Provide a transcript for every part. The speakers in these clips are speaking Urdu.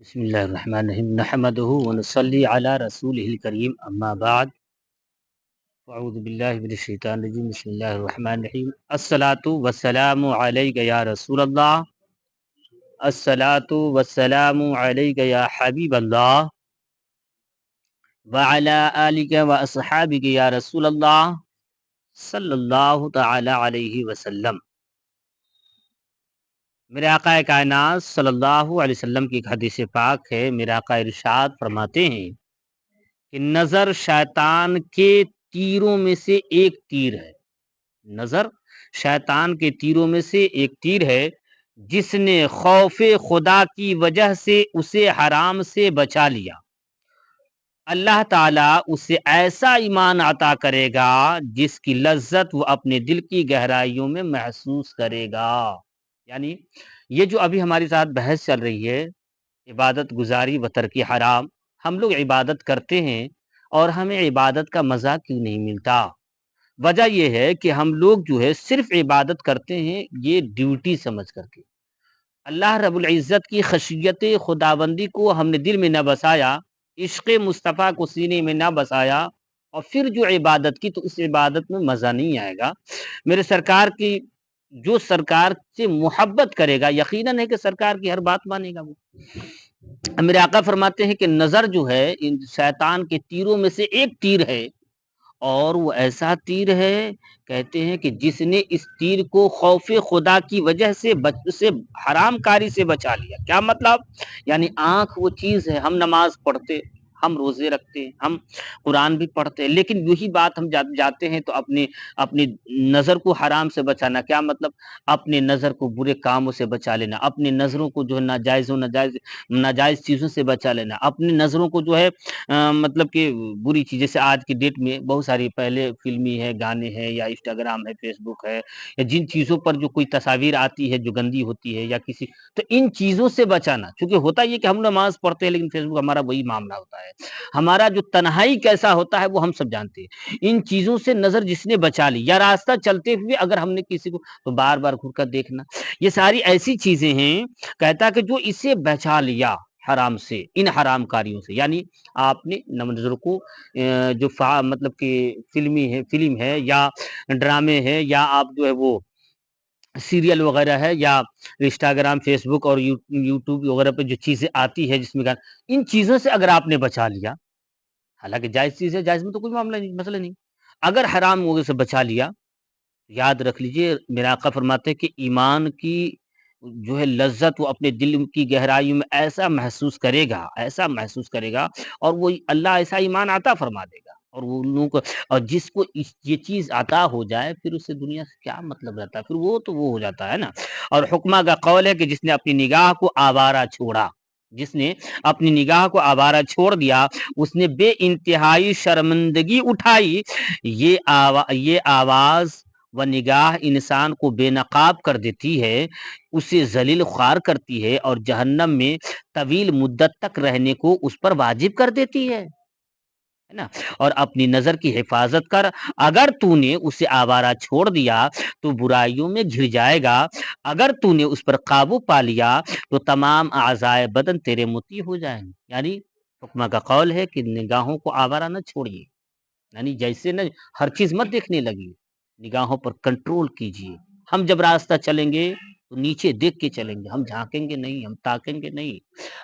بسم اللہ الرحمن الرحیم نحمدہ ونصلی علی رسولہ الکریم اما بعد اعوذ باللہ من الشیطان الرجیم بسم اللہ الرحمن الرحیم الصلاۃ والسلام علیک یا رسول اللہ الصلاۃ والسلام علیک یا حبیب اللہ وعلی آلک واصحابک یا رسول اللہ صلی اللہ تعالی علیہ وسلم۔ میرے آقا کائنات صلی اللہ علیہ وسلم کی ایک حدیث پاک ہے۔ میرے آقا ارشاد فرماتے ہیں کہ نظر شیطان کے تیروں میں سے ایک تیر ہے۔ نظر شیطان کے تیروں میں سے ایک تیر ہے، جس نے خوف خدا کی وجہ سے اسے حرام سے بچا لیا، اللہ تعالیٰ اسے ایسا ایمان عطا کرے گا جس کی لذت وہ اپنے دل کی گہرائیوں میں محسوس کرے گا۔ یعنی یہ جو ابھی ہمارے ساتھ بحث چل رہی ہے، عبادت گزاری و ترک حرام، ہم لوگ عبادت کرتے ہیں اور ہمیں عبادت کا مزہ کیوں نہیں ملتا؟ وجہ یہ ہے کہ ہم لوگ جو ہے صرف عبادت کرتے ہیں یہ ڈیوٹی سمجھ کر کے۔ اللہ رب العزت کی خشیت خداوندی کو ہم نے دل میں نہ بسایا، عشق مصطفیٰ کو سینے میں نہ بسایا، اور پھر جو عبادت کی تو اس عبادت میں مزہ نہیں آئے گا۔ میرے سرکار کی جو سرکار سے محبت کرے گا یقیناً ہے کہ سرکار کی ہر بات مانے گا وہ۔ میرے آقا فرماتے ہیں کہ نظر جو ہے ان شیطان کے تیروں میں سے ایک تیر ہے، اور وہ ایسا تیر ہے، کہتے ہیں کہ جس نے اس تیر کو خوف خدا کی وجہ سے اسے حرام کاری سے بچا لیا۔ کیا مطلب؟ یعنی آنکھ وہ چیز ہے، ہم نماز پڑھتے، ہم روزے رکھتے، ہم قرآن بھی پڑھتے، لیکن یہی بات ہم جاتے ہیں تو اپنی نظر کو حرام سے بچانا۔ کیا مطلب؟ اپنے نظر کو برے کاموں سے بچا لینا، اپنی نظروں کو جو ہے ناجائز چیزوں سے بچا لینا، اپنی نظروں کو جو ہے مطلب کہ بری چیز، جیسے آج کی ڈیٹ میں بہت ساری پہلے فلمی ہے، گانے ہیں، یا انسٹاگرام ہے، فیس بک ہے، یا جن چیزوں پر جو کوئی تصاویر آتی ہے جو گندی ہوتی ہے، یا کسی، تو ان چیزوں سے بچانا۔ کیونکہ ہوتا یہ کہ ہم نماز پڑھتے ہیں لیکن فیس بک ہمارا وہی معاملہ ہوتا ہے، ہمارا جو تنہائی کیسا ہوتا ہے وہ ہم سب جانتے ہیں۔ ان چیزوں سے نظر جس نے بچا لی، یا راستہ چلتے ہوئے اگر ہم نے کسی کو تو بار بار گھر کر دیکھنا، یہ ساری ایسی چیزیں ہیں، کہتا کہ جو اسے بچا لیا حرام سے، ان حرام کاریوں سے۔ یعنی آپ نے نظر کو جو مطلب کہ فلم ہے یا ڈرامے ہے، یا آپ جو ہے وہ سیریل وغیرہ ہے، یا انسٹاگرام، فیس بک اور یوٹیوب وغیرہ پہ جو چیزیں آتی ہے جس میں ان چیزوں سے اگر آپ نے بچا لیا، حالانکہ جائز چیز ہے، جائز میں تو کوئی معاملہ نہیں، مسئلہ نہیں، اگر حرام وغیرہ سے بچا لیا، یاد رکھ لیجئے میرا آقا فرماتے ہیں کہ ایمان کی جو ہے لذت وہ اپنے دل کی گہرائیوں میں ایسا محسوس کرے گا، ایسا محسوس کرے گا، اور وہ اللہ ایسا ایمان عطا فرما دے گا، اور وہ ان لوگوں کو، اور جس کو یہ چیز عطا ہو جائے پھر اس سے دنیا سے کیا مطلب رہتا ہے، پھر وہ تو وہ ہو جاتا ہے نا۔ اور حکمہ کا قول ہے کہ جس نے اپنی نگاہ کو آوارہ چھوڑا، جس نے اپنی نگاہ کو آوارہ چھوڑ دیا، اس نے بے انتہائی شرمندگی اٹھائی۔ یہ آواز و نگاہ انسان کو بے نقاب کر دیتی ہے، اسے ذلیل خوار کرتی ہے، اور جہنم میں طویل مدت تک رہنے کو اس پر واجب کر دیتی ہے نا۔ اور اپنی نظر کی حفاظت کر، اگر تو نے اسے آوارہ چھوڑ دیا تو برائیوں میں گھر جائے گا، اگر تو نے اس پر قابو پا لیا تو تمام اعضائے بدن تیرے مطیع ہو جائیں گے۔ یعنی حکمہ کا قول ہے کہ نگاہوں کو آوارہ نہ چھوڑیے، یعنی جیسے نہ ہر چیز مت دیکھنے لگی، نگاہوں پر کنٹرول کیجیے۔ ہم جب راستہ چلیں گے تو نیچے دیکھ کے چلیں گے، ہم جھانکیں گے نہیں، ہم تاکیں گے نہیں،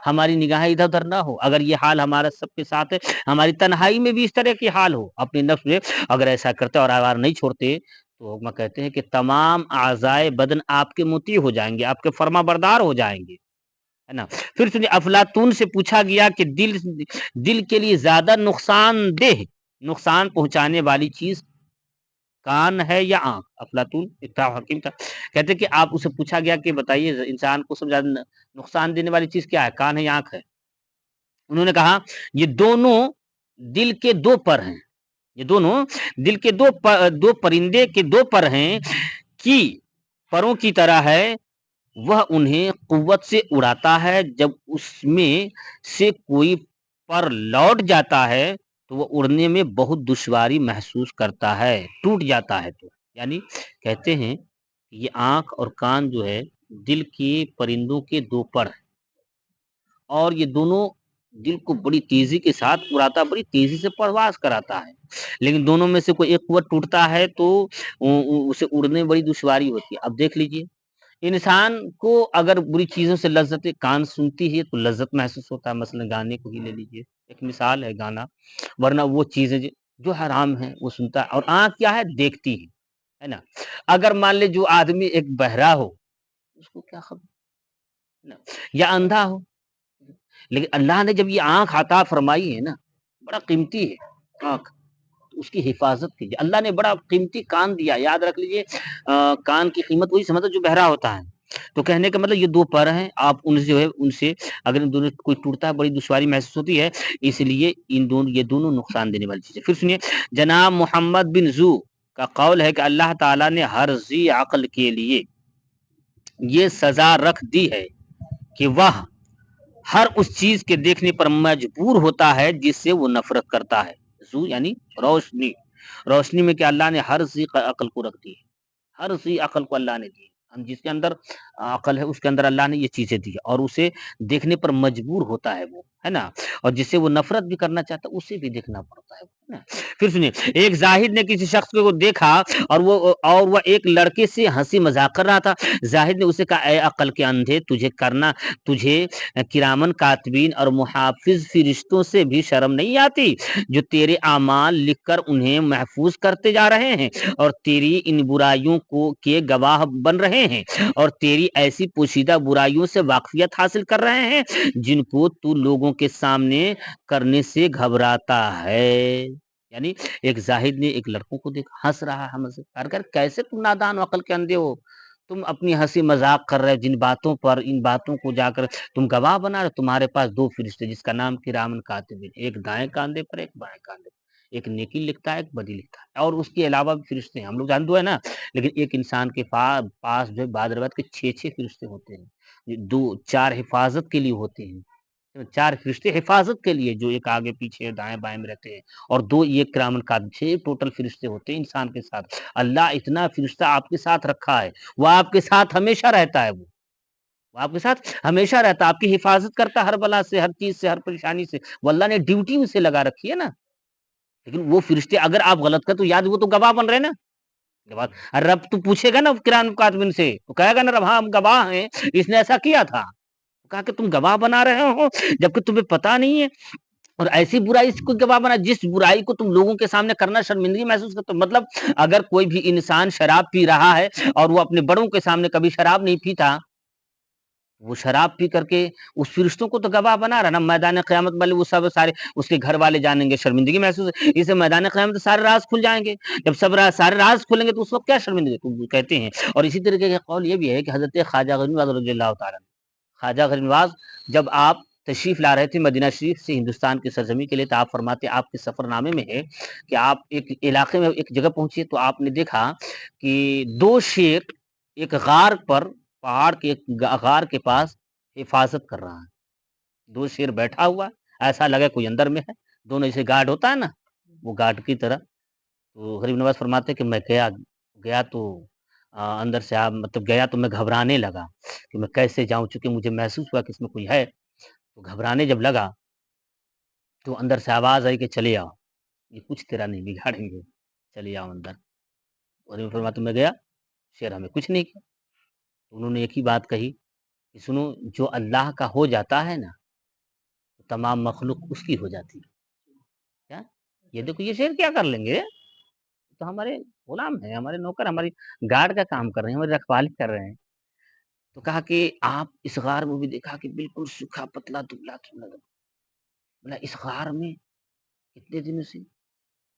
ہماری نگاہیں ادھر ادھر نہ ہو۔ اگر یہ حال ہمارا سب کے ساتھ ہے، ہماری تنہائی میں بھی اس طرح کی حال ہو، اپنے نفس میں اگر ایسا کرتے اور آوار نہیں چھوڑتے، تو حکمہ کہتے ہیں کہ تمام اعضائے بدن آپ کے مطیع ہو جائیں گے، آپ کے فرما بردار ہو جائیں گے، ہے نا۔ پھر سنیے، افلاطون سے پوچھا گیا کہ دل کے لیے زیادہ نقصان پہنچانے والی چیز کان ہے یا آنکھ؟ افلاطون ایک حکیم تھا، کہتے کہ آپ اسے پوچھا گیا کہ بتائیے انسان کو سب سے زیادہ نقصان دینے والی چیز کیا ہے، کان ہے یا آنکھ ہے؟ انہوں نے کہا یہ دونوں دل کے دو پر ہیں، یہ دونوں دل کے دو پرندے کے دو پر ہیں، کی پروں کی طرح ہے، وہ انہیں قوت سے اڑاتا ہے، جب اس میں سے کوئی پر لوٹ جاتا ہے تو وہ اڑنے میں بہت دشواری محسوس کرتا ہے، ٹوٹ جاتا ہے۔ تو یعنی کہتے ہیں کہ یہ آنکھ اور کان جو ہے دل کے پرندوں کے دو پر ہیں، اور یہ دونوں دل کو بڑی تیزی کے ساتھ اڑاتا، بڑی تیزی سے پرواز کراتا ہے، لیکن دونوں میں سے کوئی ایک قوت ٹوٹتا ہے تو اسے اڑنے میں بڑی دشواری ہوتی ہے۔ اب دیکھ لیجئے، انسان کو اگر بری چیزوں سے لذت کان سنتی ہے تو لذت محسوس ہوتا ہے، مثلا گانے کو ہی لے لیجئے، ایک مثال ہے گانا، ورنہ وہ چیزیں جو حرام ہیں وہ سنتا ہے، اور آنکھ کیا ہے؟ دیکھتی ہے نا۔ اگر مان لے جو آدمی ایک بہرا ہو، اس کو کیا خبر نا، یا اندھا ہو، لیکن اللہ نے جب یہ آنکھ عطا فرمائی ہے نا، بڑا قیمتی ہے آنکھ، اس کی حفاظت کیجیے۔ اللہ نے بڑا قیمتی کان دیا، یاد رکھ لیجئے، کان کی قیمت وہی سمجھتا جو بہرا ہوتا ہے۔ تو کہنے کا مطلب یہ دو پر ہیں، آپ ان سے جو ہے ان سے اگر ان دونوں کوئی ٹوٹتا ہے بڑی دشواری محسوس ہوتی ہے، اس لیے ان دونوں یہ دونوں نقصان دینے والی چیزیں۔ پھر سنیے، جناب محمد بن زو کا قول ہے کہ اللہ تعالیٰ نے ہر ذی عقل کے لیے یہ سزا رکھ دی ہے کہ وہ ہر اس چیز کے دیکھنے پر مجبور ہوتا ہے جس سے وہ نفرت کرتا ہے۔ زو یعنی روشنی، روشنی میں کہ اللہ نے ہر ذی عقل کو رکھ دی ہے، ہر ذی عقل کو اللہ نے دی ہے، ہم جس کے اندر عقل ہے اس کے اندر اللہ نے یہ چیزیں دی ہے، اور اسے دیکھنے پر مجبور ہوتا ہے وہ، ہے نا، اور جس سے وہ نفرت بھی کرنا چاہتا ہے اسے بھی دیکھنا پڑتا ہے نا۔ پھر سنیے، ایک زاہد نے کسی شخص کو دیکھا اور وہ ایک لڑکے سے ہنسی مذاق کر رہا تھا۔ زاہد نے اسے کہا، اے عقل کے اندھے، تجھے کرامن کاتبین اور محافظ فرشتوں سے بھی شرم نہیں آتی جو تیرے اعمال لکھ کر انہیں محفوظ کرتے جا رہے ہیں اور تیری ان برائیوں کے گواہ بن رہے ہیں اور تیری ایسی پوشیدہ برائیوں سے واقفیت حاصل کر رہے ہیں جن کو تو لوگوں کے سامنے کرنے سے گھبراتا ہے۔ یعنی ایک زاہد نے ایک لڑکوں کو دیکھا، ہنس رہا ہے، کیسے تم نادان و عقل کے اندھے ہو، تم اپنی ہنسی مذاق کر رہے جن باتوں پر، ان باتوں کو جا کر تم گواہ بنا رہے، تمہارے پاس دو فرشتے جس کا نام کرامن کاتبین، ایک دائیں کاندھے پر ایک بائیں کاندھے پر، ایک نیکی لکھتا ہے ایک بدی لکھتا ہے، اور اس کے علاوہ بھی فرشتے ہیں، ہم لوگ جانتے ہیں نا، لیکن ایک انسان کے پاس جو ہے بعض روایت کے 6 فرشتے ہوتے ہیں، دو چار حفاظت کے لیے ہوتے ہیں، 4 فرشتے حفاظت کے لیے جو ایک آگے پیچھے دائیں بائیں میں رہتے ہیں، اور دو یہ کرامن کاتب، 6 ٹوٹل فرشتے ہوتے ہیں انسان کے ساتھ۔ اللہ اتنا فرشتہ آپ کے ساتھ رکھا ہے، وہ آپ کے ساتھ ہمیشہ رہتا ہے، وہ آپ کے ساتھ ہمیشہ رہتا ہے، آپ کی حفاظت کرتا ہے ہر بلا سے، ہر چیز سے، ہر پریشانی سے، وہ اللہ نے ڈیوٹی ان سے لگا رکھی ہے نا۔ لیکن وہ فرشتے اگر آپ غلط کر تو یاد وہ تو گواہ بن رہے نا، گواہ، رب تو پوچھے گا نا کرام کاتبین سے، تو کہے گا نا رب ہاں ہم گواہ ہیں اس نے ایسا کیا تھا، کہا کہ تم گواہ بنا رہے ہو جبکہ تمہیں پتا نہیں ہے، اور ایسی برائی کو گواہ بنا جس برائی کو تم لوگوں کے سامنے کرنا شرمندگی محسوس کرتے ہو۔ مطلب اگر کوئی بھی انسان شراب پی رہا ہے اور وہ اپنے بڑوں کے سامنے کبھی شراب نہیں پیتا، وہ شراب پی کر کے اس فرشتوں کو تو گواہ بنا رہا نا، میدان قیامت والے وہ سب سارے اس کے گھر والے جانیں گے، شرمندگی محسوس، اسے میدان قیامت سارے راز کھل جائیں گے، جب سارے راز کھلیں گے تو اس وقت کیا شرمندگی تو کہتے ہیں۔ اور اسی طریقے کا قول یہ بھی ہے کہ حضرت خواجہ غنی نواز رضی اللہ تعالیٰ، خواجہ غریب نواز جب آپ تشریف لا رہے تھے مدینہ شریف سے ہندوستان کی سرزمین کے لیے، تو آپ فرماتے آپ کے سفر نامے میں ہے کہ آپ ایک علاقے میں ایک جگہ پہنچے تو آپ نے دیکھا کہ 2 شیر ایک غار پر، پہاڑ کے ایک غار کے پاس حفاظت کر رہا ہے، 2 شیر بیٹھا ہوا، ایسا لگا کوئی اندر میں ہے، دونوں جیسے گارڈ ہوتا ہے نا، وہ گارڈ کی طرح۔ تو غریب نواز فرماتے کہ میں گیا تو اندر سے آپ مطلب گیا تو میں گھبرانے لگا کہ میں کیسے جاؤں، چونکہ مجھے محسوس ہوا کہ اس میں کوئی ہے، تو گھبرانے جب لگا تو اندر سے آواز آئی کہ چلے آؤ، یہ کچھ تیرا نہیں بگاڑیں گے، چلے آؤ اندر۔ اور فرماتا میں گیا، شیر ہمیں کچھ نہیں کیا۔ انہوں نے ایک ہی بات کہی کہ سنو، جو اللہ کا ہو جاتا ہے نا تو تمام مخلوق اس کی ہو جاتی ہے۔ کیا یہ دیکھو یہ شیر کیا کر لیں گے، تو ہمارے غلام ہیں، ہمارے نوکر، ہماری گارڈ کا کام کر رہے ہیں، ہماری رکھوالی کر رہے ہیں۔ تو کہا کہ آپ اس غار میں بھی دیکھا کہ بالکل سوکھا پتلا دبلا کیوں لگا، بولا اس غار میں کتنے دنوں سے،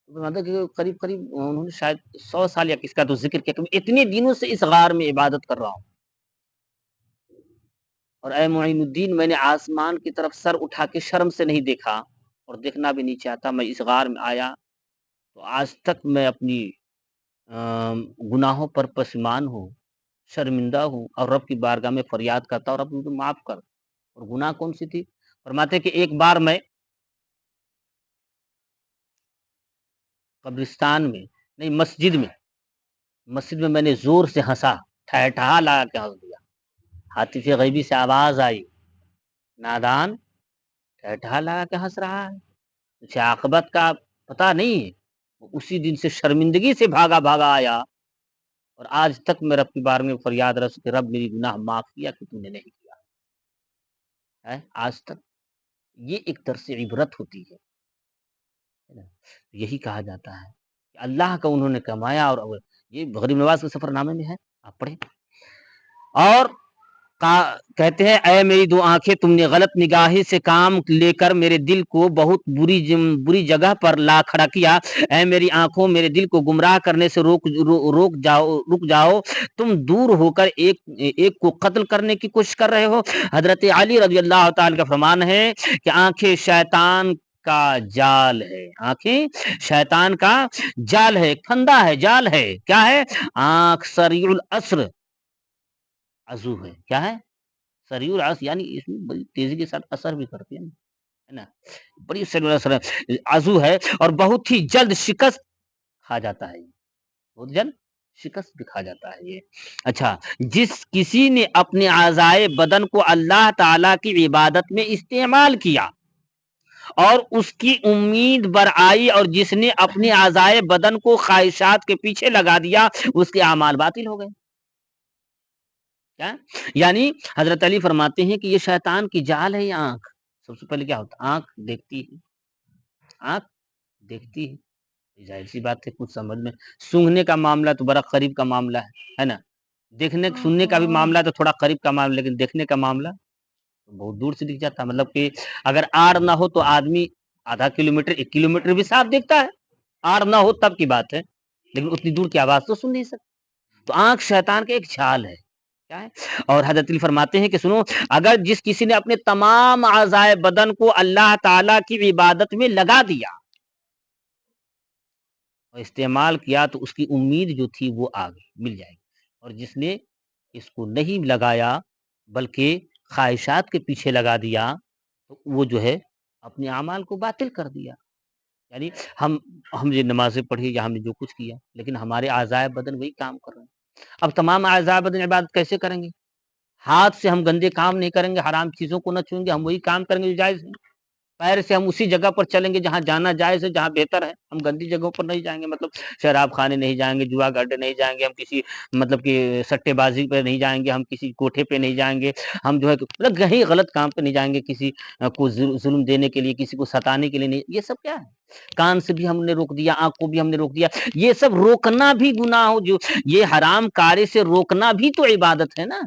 مطلب کہ قریب قریب انہوں نے شاید 100 سال یا کس کا تو ذکر کیا کہ میں اتنے دنوں سے اس غار میں عبادت کر رہا ہوں، اور اے معین الدین میں نے آسمان کی طرف سر اٹھا کے شرم سے نہیں دیکھا اور دیکھنا بھی نہیں چاہتا، میں اس غار میں آیا تو آج تک میں اپنی گناہوں پر پشیمان ہوں، شرمندہ ہوں، اور رب کی بارگاہ میں فریاد کرتا اور رب مجھے معاف کر۔ اور گناہ کون سی تھی؟ فرماتے کہ ایک بار میں قبرستان میں نہیں مسجد میں نے زور سے ہنسا، ٹھہٹھا لا کے ہنس دیا، ہاتف غیبی سے آواز آئی نادان ٹھٹھا لگا کے ہنس رہا ہے، اسے عاقبت کا پتہ نہیں ہے، وہ اسی دن سے شرمندگی سے بھاگا بھاگا آیا، اور آج تک میں رب کی بارگاہ میں فریاد رس کہ رب میری گناہ معاف کیا کہ تم نے نہیں کیا ہے، آج تک یہ ایک درس عبرت ہوتی ہے نا؟ یہی کہا جاتا ہے کہ اللہ کا انہوں نے کمایا، اور یہ غریب نواز کے سفر نامے میں ہے، آپ پڑھیں۔ اور کہتے ہیں اے میری دو آنکھیں، تم نے غلط نگاہی سے کام لے کر میرے دل کو بہت بری جگہ پر لا کھڑا کیا، اے میری آنکھوں، میرے دل کو گمراہ کرنے سے رک جاؤ، تم دور ہو کر ایک کو قتل کرنے کی کوشش کر رہے ہو۔ حضرت علی رضی اللہ تعالی کا فرمان ہے کہ آنکھیں شیطان کا جال ہے، آنکھیں شیطان کا جال ہے، پھندا ہے، جال ہے، کیا ہے؟ آنکھ سریع العصر عضو ہے، کیا ہے؟ سریع العصر، یعنی اس میں بڑی تیزی کے ساتھ اثر بھی کرتی ہے نا، بڑی سریع اثر عضو ہے، اور بہت ہی جلد شکست کھا جاتا ہے، بہت جلد شکست بھی کھا جاتا ہے یہ۔ اچھا، جس کسی نے اپنے اعضائے بدن کو اللہ تعالی کی عبادت میں استعمال کیا اور اس کی امید بر آئی، اور جس نے اپنے اعضائے بدن کو خواہشات کے پیچھے لگا دیا، اس کے اعمال باطل ہو گئے۔ کیا؟ یعنی حضرت علی فرماتے ہیں کہ یہ شیطان کی جال ہے، یہ آنکھ۔ سب سے پہلے کیا ہوتا ہے؟ آنکھ دیکھتی ہے، آنکھ دیکھتی ہے، ظاہر سی بات ہے، کچھ سمجھ میں سونگھنے کا معاملہ تو بڑا قریب کا معاملہ ہے نا، دیکھنے سننے کا بھی معاملہ تو تھوڑا قریب کا معاملہ، لیکن دیکھنے کا معاملہ بہت دور سے دکھ جاتا ہے، مطلب کہ اگر آڑ نہ ہو تو آدمی آدھا کلومیٹر 1 کلومیٹر بھی صاف دیکھتا ہے، آڑ نہ ہو تب کی بات ہے، لیکن اتنی دور کی آواز تو سن نہیں سکتا۔ تو آنکھ شیطان کا ایک جال ہے، کیا ہے؟ اور حضرت علی فرماتے ہیں کہ سنو، اگر جس کسی نے اپنے تمام اعضائے بدن کو اللہ تعالی کی عبادت میں لگا دیا اور استعمال کیا، تو اس کی امید جو تھی وہ آگے مل جائے گی، اور جس نے اس کو نہیں لگایا بلکہ خواہشات کے پیچھے لگا دیا، تو وہ جو ہے اپنے اعمال کو باطل کر دیا۔ یعنی ہم یہ نمازیں پڑھی یا ہم نے جو کچھ کیا، لیکن ہمارے اعضائے بدن وہی کام کر رہے ہیں۔ اب تمام اعضائے بدن عبادت کیسے کریں گے؟ ہاتھ سے ہم گندے کام نہیں کریں گے، حرام چیزوں کو نہ چھوئیں گے، ہم وہی کام کریں گے جو جائز ہے۔ پیر سے ہم اسی جگہ پر چلیں گے جہاں جانا جائز ہے، جہاں بہتر ہے، ہم گندی جگہوں پر نہیں جائیں گے، مطلب شراب خانے نہیں جائیں گے، جوا گڈے نہیں جائیں گے، ہم کسی مطلب کہ سٹے بازی پہ نہیں جائیں گے، ہم کسی کوٹھے پہ نہیں جائیں گے، ہم جو ہے مطلب کہیں غلط کام پہ نہیں جائیں گے، کسی کو ظلم دینے کے لیے، کسی کو ستانے کے لیے نہیں۔ یہ سب کیا ہے؟ کان سے بھی ہم نے روک دیا، آنکھ کو بھی ہم نے روک دیا، یہ سب روکنا بھی گناہ ہو، جو یہ حرام کاری سے روکنا بھی تو عبادت ہے نا،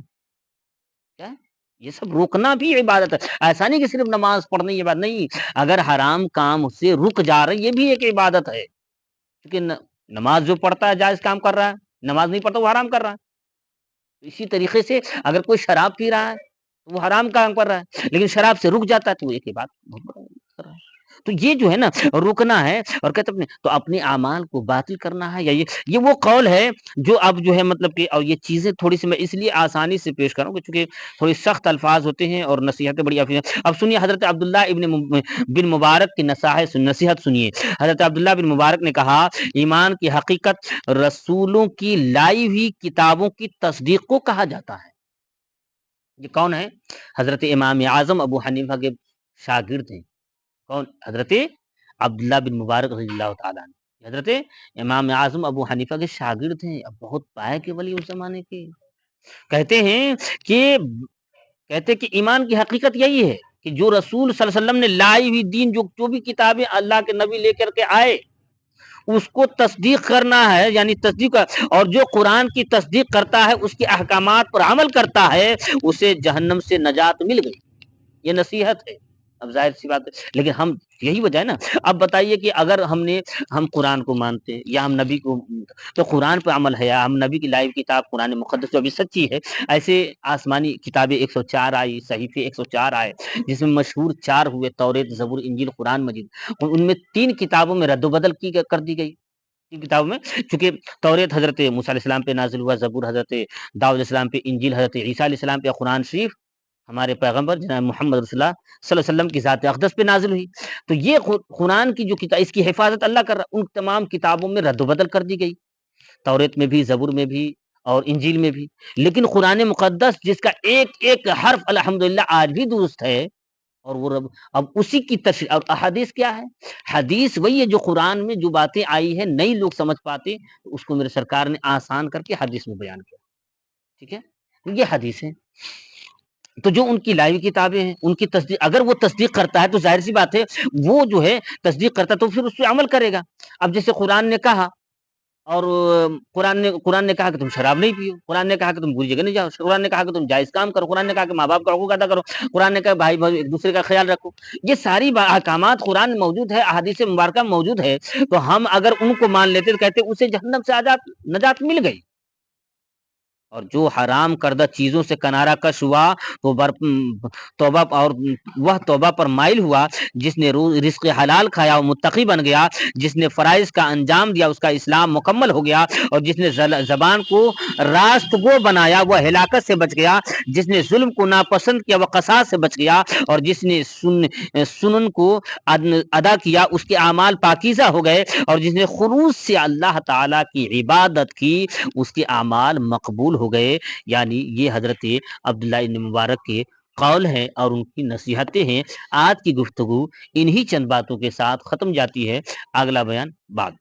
کیا ہے؟ یہ سب روکنا بھی عبادت ہے، ایسا نہیں کہ صرف نماز پڑھنا یہ بات نہیں، اگر حرام کام سے رک جا رہا ہے یہ بھی ایک عبادت ہے، کیونکہ نماز جو پڑھتا ہے جائز کام کر رہا ہے، نماز نہیں پڑھتا وہ حرام کر رہا ہے۔ اسی طریقے سے اگر کوئی شراب پی رہا ہے تو وہ حرام کام کر رہا ہے، لیکن شراب سے رک جاتا ہے تو وہ ایک عبادت بہت بڑا کر رہا ہے۔ تو یہ جو ہے نا رکنا ہے، اور کہتے ہیں تو اپنے اعمال کو باطل کرنا ہے، یا یہ وہ قول ہے جو اب جو ہے مطلب کہ، اور یہ چیزیں تھوڑی سی میں اس لیے آسانی سے پیش کروں کہ چونکہ تھوڑی سخت الفاظ ہوتے ہیں اور نصیحتیں بڑی افیہ۔ اب سنیے حضرت عبداللہ بن مبارک کی نصیحت سنیے۔ حضرت عبداللہ بن مبارک نے کہا، ایمان کی حقیقت رسولوں کی لائی ہوئی کتابوں کی تصدیق کو کہا جاتا ہے۔ یہ کون ہے؟ حضرت امام اعظم ابو حنیفہ کے شاگرد ہیں، کون؟ حضرت عبداللہ بن مبارک رضی اللہ تعالیٰ عنہ، حضرت امام اعظم ابو حنیفہ کے شاگرد ہیں، اب بہت پائے کے ولی اس زمانے کے۔ کہتے ہیں کہ ایمان کی حقیقت یہی ہے کہ جو رسول صلی اللہ علیہ وسلم نے لائی ہوئی دین، جو بھی کتابیں اللہ کے نبی لے کر کے آئے، اس کو تصدیق کرنا ہے، یعنی تصدیق، اور جو قرآن کی تصدیق کرتا ہے، اس کے احکامات پر عمل کرتا ہے، اسے جہنم سے نجات مل گئی۔ یہ نصیحت ہے۔ اب ظاہر سی بات ہے، لیکن ہم یہی وجہ ہے نا۔ اب بتائیے کہ اگر ہم قرآن کو مانتے ہیں یا ہم نبی کو، تو قرآن پہ عمل ہے، یا ہم نبی کی لائیو کتاب قرآن مقدس جو ابھی سچی ہے، ایسے آسمانی کتابیں 104 آئی، صحیفے 104 آئے، جس میں مشہور 4 ہوئے، توریت، زبور، انجیل، قرآن مجید، ان میں 3 کتابوں میں رد و بدل کر دی گئی، کتابوں میں، چونکہ توریت حضرت موسیٰ علیہ السلام پہ نازل ہوا، زبور حضرت داؤد علیہ السلام پہ، انجیل حضرت عیسیٰ علیہ السلام پہ، قرآن شریف ہمارے پیغمبر جناب محمد رسول اللہ صلی اللہ علیہ وسلم کی ذات اقدس پہ نازل ہوئی۔ تو یہ قرآن کی جو کتاب، اس کی حفاظت اللہ کر رہا، ان تمام کتابوں میں رد و بدل کر دی گئی، توریت میں بھی، زبور میں بھی، اور انجیل میں بھی، لیکن قرآن مقدس جس کا ایک ایک حرف الحمدللہ آج بھی درست ہے، اور وہ رب اب اسی کی تشریح اور احادیث کیا ہے؟ حدیث وہی ہے جو قرآن میں جو باتیں آئی ہیں نہیں لوگ سمجھ پاتے، اس کو میرے سرکار نے آسان کر کے حدیث میں بیان کیا، ٹھیک ہے؟ یہ حدیث ہے، تو جو ان کی لائیو کتابیں ہیں ان کی تصدیق، اگر وہ تصدیق کرتا ہے تو ظاہر سی بات ہے وہ جو ہے تصدیق کرتا ہے تو پھر اس پہ عمل کرے گا۔ اب جیسے قرآن نے کہا اور قرآن نے کہا کہ تم شراب نہیں پیو، قرآن نے کہا کہ تم بری جگہ نہیں جاؤ، قرآن نے کہا کہ تم جائز کام کرو، قرآن نے کہا کہ ماں باپ کا حقوق ادا کرو، قرآن نے کہا بھائی بھائی ایک دوسرے کا خیال رکھو۔ یہ ساری احکامات قرآن میں موجود ہے، احادیث مبارکہ میں موجود ہے، تو ہم اگر ان کو مان لیتے تو کہتے اسے جہنم سے آزاد نجات مل گئی۔ اور جو حرام کردہ چیزوں سے کنارہ کش ہوا تو توبہ اور وہ توبہ پر مائل ہوا، جس نے رزق حلال کھایا وہ متقی بن گیا، جس نے فرائض کا انجام دیا اس کا اسلام مکمل ہو گیا، اور جس نے زبان کو راست گو بنایا وہ ہلاکت سے بچ گیا، جس نے ظلم کو ناپسند کیا وہ قصاص سے بچ گیا، اور جس نے سنن کو ادا کیا اس کے اعمال پاکیزہ ہو گئے، اور جس نے خلوص سے اللہ تعالی کی عبادت کی اس کے اعمال مقبول ہو گئے۔ یعنی یہ حضرت عبداللہ ابن مبارک کے قول ہیں اور ان کی نصیحتیں ہیں۔ آج کی گفتگو انہی چند باتوں کے ساتھ ختم جاتی ہے، اگلا بیان بعد۔